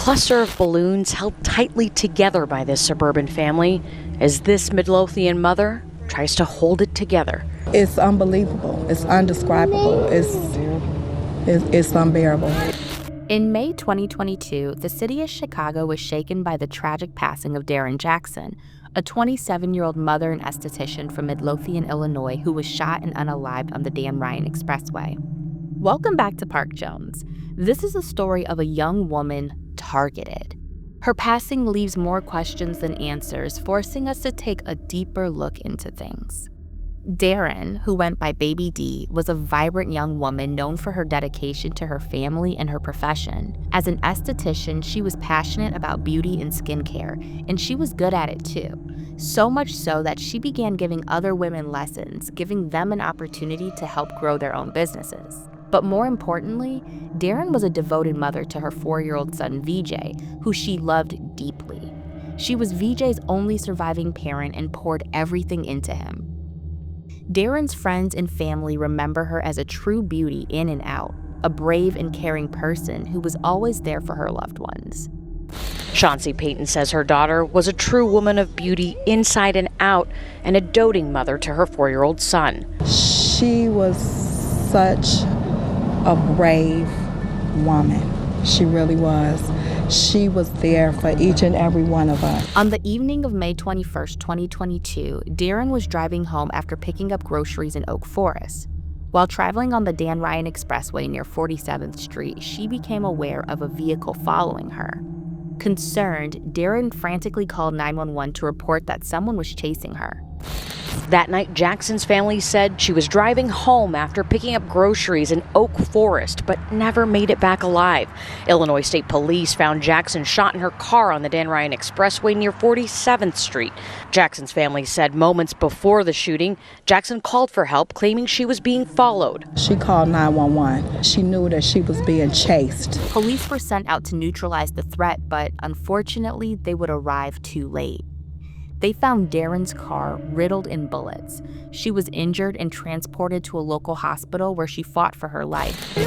cluster of balloons held tightly together by this suburban family as this Midlothian mother tries to hold it together. It's unbelievable. It's undescribable. It's unbearable. In May 2022, the city of Chicago was shaken by the tragic passing of Darren Jackson, a 27-year-old mother and esthetician from Midlothian, Illinois, who was shot and unalived on the Dan Ryan Expressway. Welcome back to Park Jones. This is a story of a young woman targeted. Her passing leaves more questions than answers, forcing us to take a deeper look into things. Darren, who went by Baby D, was a vibrant young woman known for her dedication to her family and her profession. As an esthetician, she was passionate about beauty and skincare, and she was good at it too. So much so that she began giving other women lessons, giving them an opportunity to help grow their own businesses. But more importantly, Darren was a devoted mother to her 4-year-old son, VJ, who she loved deeply. She was VJ's only surviving parent and poured everything into him. Darren's friends and family remember her as a true beauty in and out, a brave and caring person who was always there for her loved ones. Chauncey Payton says her daughter was a true woman of beauty inside and out and a doting mother to her 4-year-old son. She was such a brave woman. She really was. She was there for each and every one of us. On the evening of May 21st, 2022, Darren was driving home after picking up groceries in Oak Forest. While traveling on the Dan Ryan Expressway near 47th Street, she became aware of a vehicle following her. Concerned, Darren frantically called 911 to report that someone was chasing her. That night, Jackson's family said she was driving home after picking up groceries in Oak Forest, but never made it back alive. Illinois State Police found Jackson shot in her car on the Dan Ryan Expressway near 47th Street. Jackson's family said moments before the shooting, Jackson called for help, claiming she was being followed. She called 911. She knew that she was being chased. Police were sent out to neutralize the threat, but unfortunately, they would arrive too late. They found Darren's car riddled in bullets. She was injured and transported to a local hospital where she fought for her life.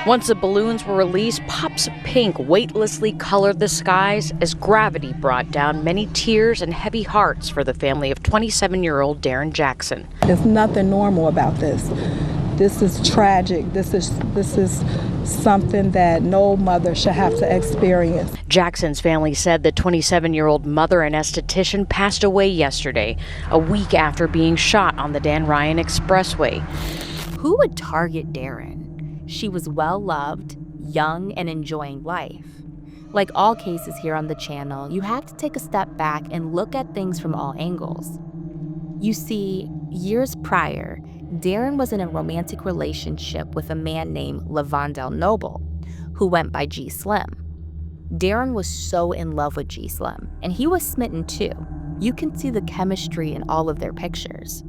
Once the balloons were released, pops of pink weightlessly colored the skies as gravity brought down many tears and heavy hearts for the family of 27-year-old Darren Jackson. There's nothing normal about this. This is tragic. This is something that no mother should have to experience. Jackson's family said the 27-year-old mother and esthetician passed away yesterday, a week after being shot on the Dan Ryan Expressway. Who would target Darren? She was well-loved, young, and enjoying life. Like all cases here on the channel, you have to take a step back and look at things from all angles. You see, years prior, Darren was in a romantic relationship with a man named LaVondell Noble, who went by G Slim. Darren was so in love with G Slim, and he was smitten too. You can see the chemistry in all of their pictures.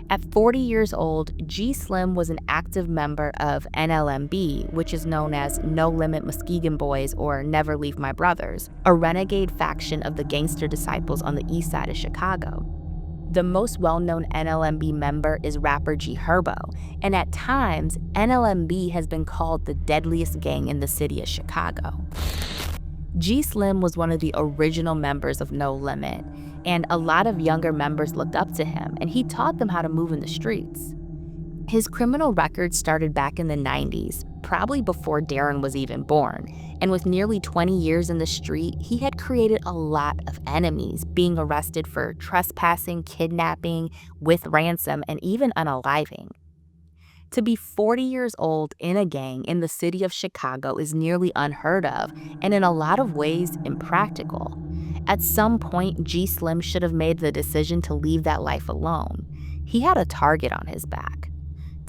At 40 years old, G Slim was an active member of NLMB, which is known as No Limit Muskegon Boys or Never Leave My Brothers, a renegade faction of the gangster disciples on the east side of Chicago. The most well-known NLMB member is rapper G Herbo, and at times, NLMB has been called the deadliest gang in the city of Chicago. G Slim was one of the original members of No Limit, and a lot of younger members looked up to him, and he taught them how to move in the streets. His criminal record started back in the 90s, probably before Darren was even born, and with nearly 20 years in the street, he had created a lot of enemies, being arrested for trespassing, kidnapping, with ransom, and even unaliving. To be 40 years old in a gang in the city of Chicago is nearly unheard of, and in a lot of ways, impractical. At some point, G Slim should have made the decision to leave that life alone. He had a target on his back.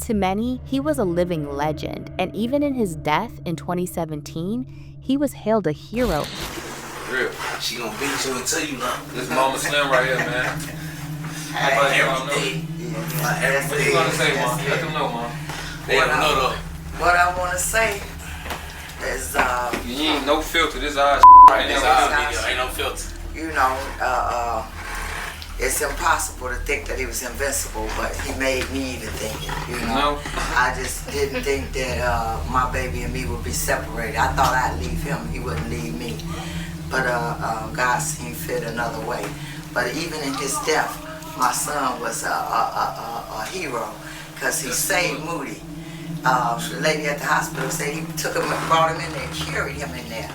To many, he was a living legend, and even in his death in 2017, he was hailed a hero. Real. She gonna beat you until you know. This Mama Slim right here, man. Every day. What you gonna say, Mom? Let them know, Mom. They don't know though. What I wanna say is, you ain't no filter. This our right This now. our video. Ain't no filter. you know, it's impossible to think that he was invincible, but he made me even think it, you know. No. I just didn't think that my baby and me would be separated. I thought I'd leave him, he wouldn't leave me. But God seemed fit another way. But even in his death, my son was a hero, because he saved Moody. The lady at the hospital said he took him and brought him in there, carried him in there,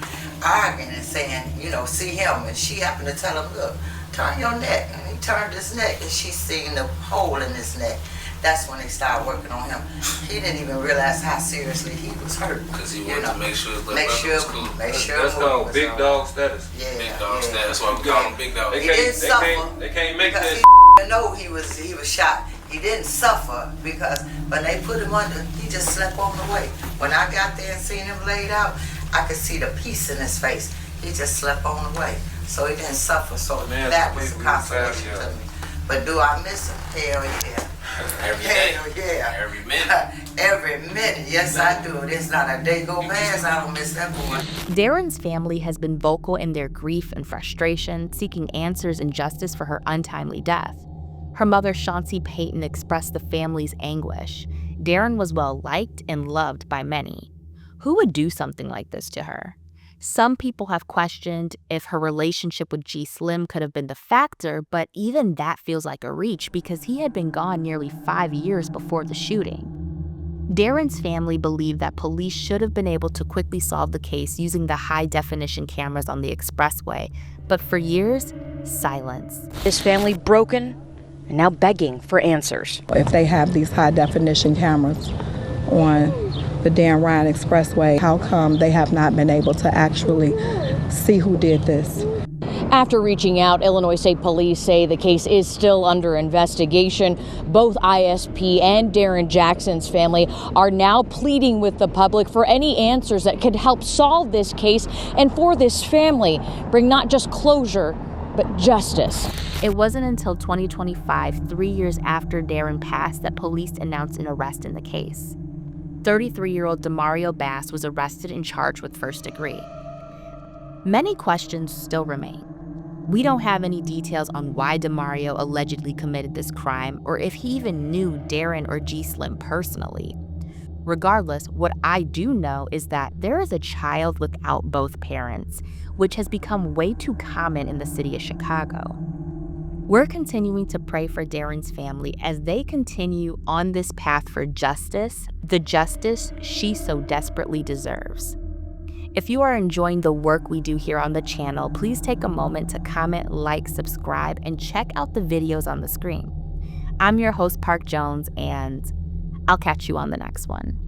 arguing and saying, you know, see him. And she happened to tell him, look, turn your neck. And he turned his neck, and she seen the hole in his neck. That's when they started working on him. He didn't even realize how seriously he was hurt. Because he wanted to make sure his little Make brother sure, was cool. make sure. That's called big dog status. Yeah, Big dog yeah. status. That's why we call him big dog. They He didn't suffer. They can't make because that. he didn't know he was shot. He didn't suffer because when they put him under, he just slept on the way. When I got there and seen him laid out, I could see the peace in his face. He just slept on the way, so he didn't suffer. So Man, that some was a people consolation fast, yeah. to me. But do I miss him? Hell yeah. Every day. Hell yeah. Every minute. Every minute. Yes, I do. There's not a day go past I don't miss that boy. Darren's family has been vocal in their grief and frustration, seeking answers and justice for her untimely death. Her mother, Chauncey Payton, expressed the family's anguish. Darren was well-liked and loved by many. Who would do something like this to her? Some people have questioned if her relationship with G. Slim could have been the factor, but even that feels like a reach because he had been gone nearly 5 years before the shooting. Darren's family believed that police should have been able to quickly solve the case using the high-definition cameras on the Expressway, but for years, silence. This family broken and now begging for answers. If they have these high-definition cameras on the Dan Ryan Expressway, how come they have not been able to actually see who did this? After reaching out, Illinois State Police say the case is still under investigation. Both ISP and Darren Jackson's family are now pleading with the public for any answers that could help solve this case and for this family bring not just closure, but justice. It wasn't until 2025, 3 years after Darren passed, that police announced an arrest in the case. 33-year-old Demario Bass was arrested and charged with first degree. Many questions still remain. We don't have any details on why Demario allegedly committed this crime or if he even knew Darren or G. Slim personally. Regardless, what I do know is that there is a child without both parents, which has become way too common in the city of Chicago. We're continuing to pray for Darren's family as they continue on this path for justice, the justice she so desperately deserves. If you are enjoying the work we do here on the channel, please take a moment to comment, like, subscribe, and check out the videos on the screen. I'm your host, Park Jones, and I'll catch you on the next one.